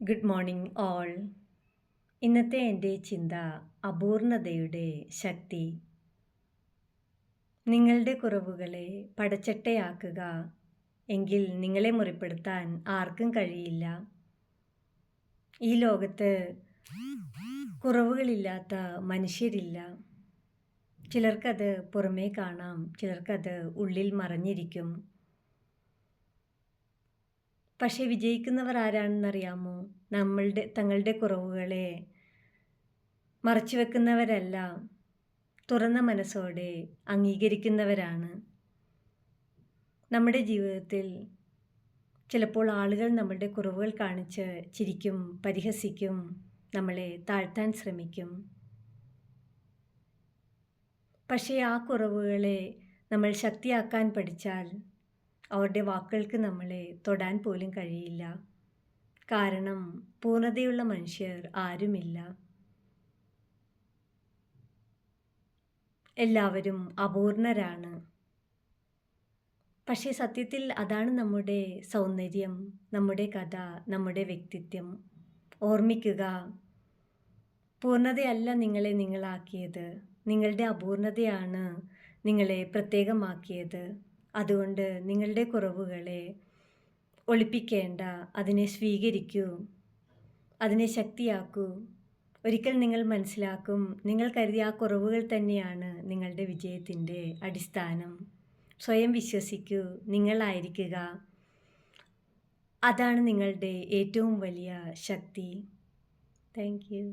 Good morning all. ഇന്നത്തെ എൻ്റെ ചിന്ത അപൂർണതയുടെ ശക്തി. നിങ്ങളുടെ കുറവുകളെ പടച്ചട്ടയാക്കുക, എങ്കിൽ നിങ്ങളെ മുറിപ്പെടുത്താൻ ആർക്കും കഴിയില്ല. ഈ ലോകത്ത് കുറവുകളില്ലാത്ത മനുഷ്യരില്ല. ചിലർക്കത് പുറമേ കാണാം, ചിലർക്കത് ഉള്ളിൽ മറഞ്ഞിരിക്കും. പക്ഷേ വിജയിക്കുന്നവർ ആരാണെന്നറിയാമോ? തങ്ങളുടെ കുറവുകളെ മറച്ചു വെക്കുന്നവരല്ല, തുറന്ന മനസ്സോടെ അംഗീകരിക്കുന്നവരാണ്. നമ്മുടെ ജീവിതത്തിൽ ചിലപ്പോൾ ആളുകൾ നമ്മളുടെ കുറവുകൾ കാണിച്ച് ചിരിക്കും, പരിഹസിക്കും, നമ്മളെ താഴ്ത്താൻ ശ്രമിക്കും. പക്ഷേ ആ കുറവുകളെ നമ്മൾ ശക്തിയാക്കാൻ പഠിച്ചാൽ അവരുടെ വാക്കുകൾക്ക് നമ്മളെ തൊടാൻ പോലും കഴിയില്ല. കാരണം പൂർണ്ണതയുള്ള മനുഷ്യർ ആരുമില്ല. എല്ലാവരും അപൂർണരാണ്. പക്ഷേ സത്യത്തിൽ അതാണ് നമ്മുടെ സൗന്ദര്യം, നമ്മുടെ കഥ, നമ്മുടെ വ്യക്തിത്വം. ഓർമ്മിക്കുക, പൂർണ്ണതയല്ല നിങ്ങളെ നിങ്ങളാക്കിയത്, നിങ്ങളുടെ അപൂർണതയാണ് നിങ്ങളെ പ്രത്യേകമാക്കിയത്. അതുകൊണ്ട് നിങ്ങളുടെ കുറവുകളെ ഒളിപ്പിക്കേണ്ട, അതിനെ സ്വീകരിക്കൂ, അതിനെ ശക്തിയാക്കൂ. ഒരിക്കൽ നിങ്ങൾ മനസ്സിലാക്കും, നിങ്ങൾ കരുതിയ ആ കുറവുകൾ തന്നെയാണ് നിങ്ങളുടെ വിജയത്തിൻ്റെ അടിസ്ഥാനം. സ്വയം വിശ്വസിക്കൂ, നിങ്ങളായിരിക്കുക. അതാണ് നിങ്ങളുടെ ഏറ്റവും വലിയ ശക്തി. Thank you.